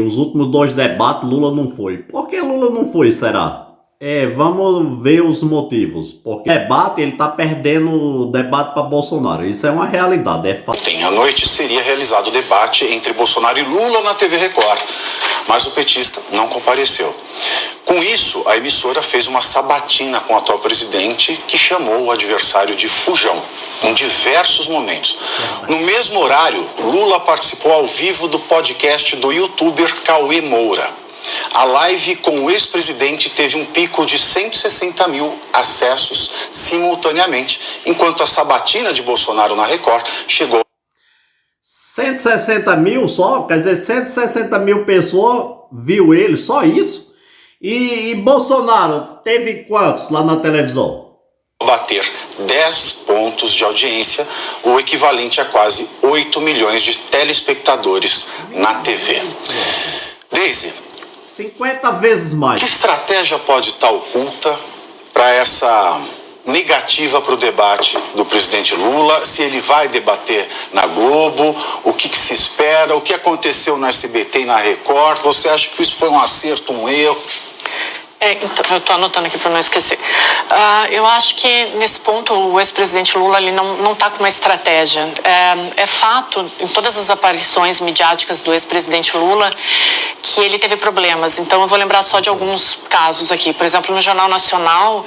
Os últimos dois debates, Lula não foi. Por que Lula não foi, será? Vamos ver os motivos. Porque o debate, ele tá perdendo o debate para Bolsonaro. Isso é uma realidade, é fato. Ontem à noite seria realizado o debate entre Bolsonaro e Lula na TV Record, mas o petista não compareceu. Com isso, a emissora fez uma sabatina com o atual presidente, que chamou o adversário de fujão, em diversos momentos. No mesmo horário, Lula participou ao vivo do podcast do youtuber Cauê Moura. A live com o ex-presidente teve um pico de 160 mil acessos simultaneamente, enquanto a sabatina de Bolsonaro na Record chegou 160 mil só? Quer dizer, 160 mil pessoas viu ele, só isso? E Bolsonaro teve quantos lá na televisão? Bater 10 pontos de audiência, o equivalente a quase 8 milhões de telespectadores na TV. Deise, 50 vezes mais. Que estratégia pode estar oculta para essa negativa para o debate do presidente Lula? Se ele vai debater na Globo, o que se espera, o que aconteceu no SBT e na Record? Você acha que isso foi um acerto, um erro? Então, eu estou anotando aqui para não esquecer. Eu acho que nesse ponto o ex-presidente Lula ele não está com uma estratégia. É fato, em todas as aparições midiáticas do ex-presidente Lula, que ele teve problemas. Então eu vou lembrar só de alguns casos aqui. Por exemplo, no Jornal Nacional,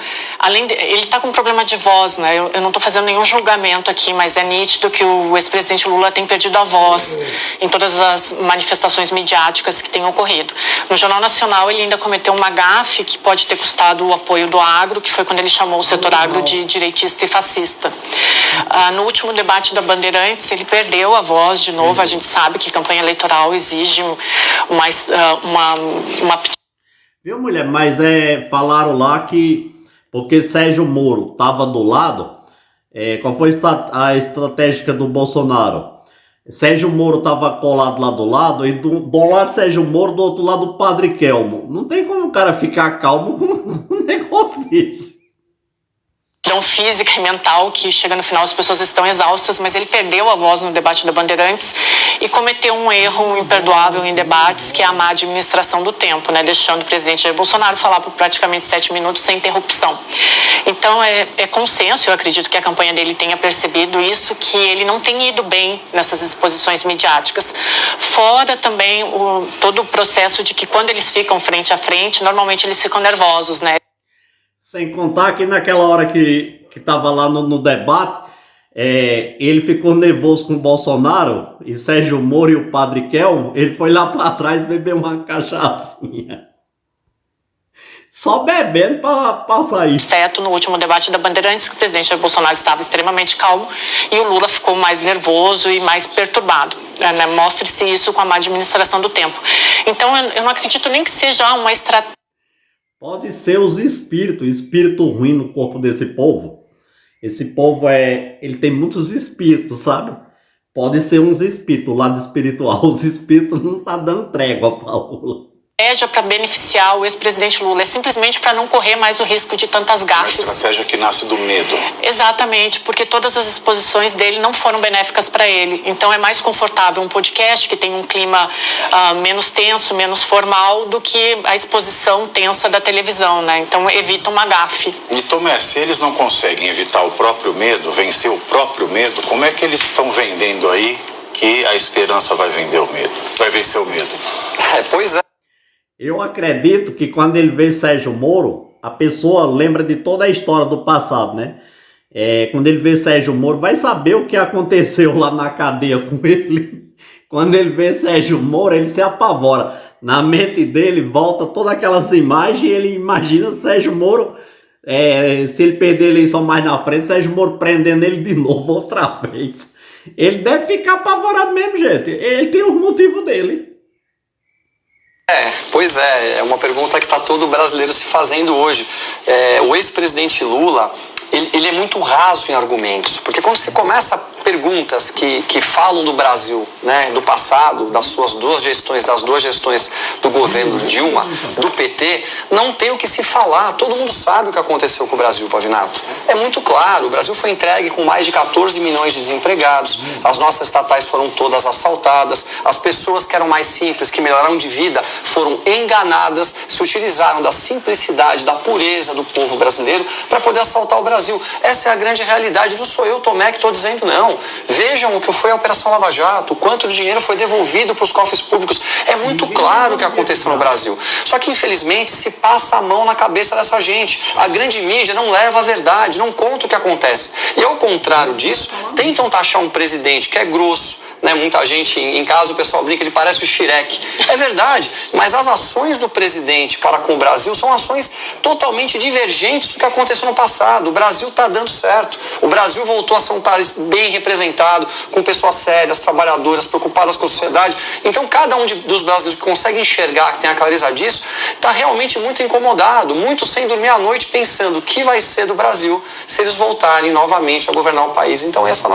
ele está com um problema de voz, né? Eu não estou fazendo nenhum julgamento aqui, mas é nítido que o ex-presidente Lula tem perdido a voz em todas as manifestações midiáticas que têm ocorrido. No Jornal Nacional ele ainda cometeu uma gafe que pode ter custado o apoio do agro, que foi quando ele chamou o setor agro de direitista e fascista. No último debate da Bandeirantes, ele perdeu a voz de novo. A gente sabe que campanha eleitoral exige uma... Viu, mulher? Mas falaram lá que porque Sérgio Moro estava do lado, qual foi a estratégia do Bolsonaro? Sérgio Moro estava colado lá do lado, e do lado Sérgio Moro, do outro lado o Padre Kelmo. Não tem como o cara ficar calmo com um negócio desse. Física e mental, que chega no final as pessoas estão exaustas, mas ele perdeu a voz no debate da Bandeirantes e cometeu um erro imperdoável em debates, que é a má administração do tempo, né? Deixando o presidente Jair Bolsonaro falar por praticamente 7 minutos sem interrupção. Então é consenso, eu acredito que a campanha dele tenha percebido isso, que ele não tem ido bem nessas exposições midiáticas. Fora também todo o processo de que quando eles ficam frente a frente, normalmente eles ficam nervosos, né? Sem contar que naquela hora que tava lá no debate, ele ficou nervoso com o Bolsonaro, e Sérgio Moro e o Padre Kelmo, ele foi lá para trás beber uma cachaçinha. Só bebendo para sair. Exceto no último debate da Bandeirantes, que o presidente Jair Bolsonaro estava extremamente calmo e o Lula ficou mais nervoso e mais perturbado. Né? Mostre-se isso com a má administração do tempo. Então eu não acredito nem que seja uma estratégia. Pode ser os espírito ruim no corpo desse povo. Esse povo ele tem muitos espíritos, sabe? Pode ser uns espíritos, o lado espiritual. Os espíritos não tá dando trégua para Lula. Para beneficiar o ex-presidente Lula, é simplesmente para não correr mais o risco de tantas gafes. Uma estratégia que nasce do medo. Exatamente, porque todas as exposições dele não foram benéficas para ele. Então é mais confortável um podcast que tem um clima menos tenso, menos formal, do que a exposição tensa da televisão, né? Então evita uma gafe. E Tomé, se eles não conseguem evitar o próprio medo, vencer o próprio medo, como é que eles estão vendendo aí que a esperança vai vencer o medo? Pois é. Eu acredito que quando ele vê Sérgio Moro, a pessoa lembra de toda a história do passado, né? Quando ele vê Sérgio Moro, vai saber o que aconteceu lá na cadeia com ele. Quando ele vê Sérgio Moro, ele se apavora. Na mente dele volta todas aquelas imagens e ele imagina Sérgio Moro, se ele perder a eleição mais na frente, Sérgio Moro prendendo ele de novo outra vez. Ele deve ficar apavorado mesmo, gente. Ele tem os motivos dele. Pois é uma pergunta que está todo brasileiro se fazendo hoje. O ex-presidente Lula, ele é muito raso em argumentos, porque quando você começa perguntas que falam do Brasil, né, do passado, das duas gestões do governo Dilma, do PT, não tem o que se falar. Todo mundo sabe o que aconteceu com o Brasil, Pavinato. É muito claro, o Brasil foi entregue com mais de 14 milhões de desempregados, as nossas estatais foram todas assaltadas, as pessoas que eram mais simples, que melhoraram de vida, foram enganadas, se utilizaram da simplicidade, da pureza do povo brasileiro para poder assaltar o Brasil. Essa é a grande realidade. Não sou eu, Tomé, que estou dizendo não. Vejam o que foi a Operação Lava Jato, quanto de dinheiro foi devolvido para os cofres públicos. É muito claro o que aconteceu no Brasil. Só que, infelizmente, se passa a mão na cabeça dessa gente. A grande mídia não leva a verdade, não conta o que acontece. E, ao contrário disso, tentam taxar um presidente que é grosso, né? Muita gente, em casa, o pessoal brinca, ele parece o Shrek. É verdade, mas as ações do presidente para com o Brasil são ações totalmente divergentes do que aconteceu no passado. O Brasil está dando certo. O Brasil voltou a ser um país bem representado, com pessoas sérias, trabalhadoras, preocupadas com a sociedade. Então, cada um dos brasileiros que consegue enxergar, que tem a clareza disso, está realmente muito incomodado, muito sem dormir à noite, pensando o que vai ser do Brasil se eles voltarem novamente a governar o país. Então, essa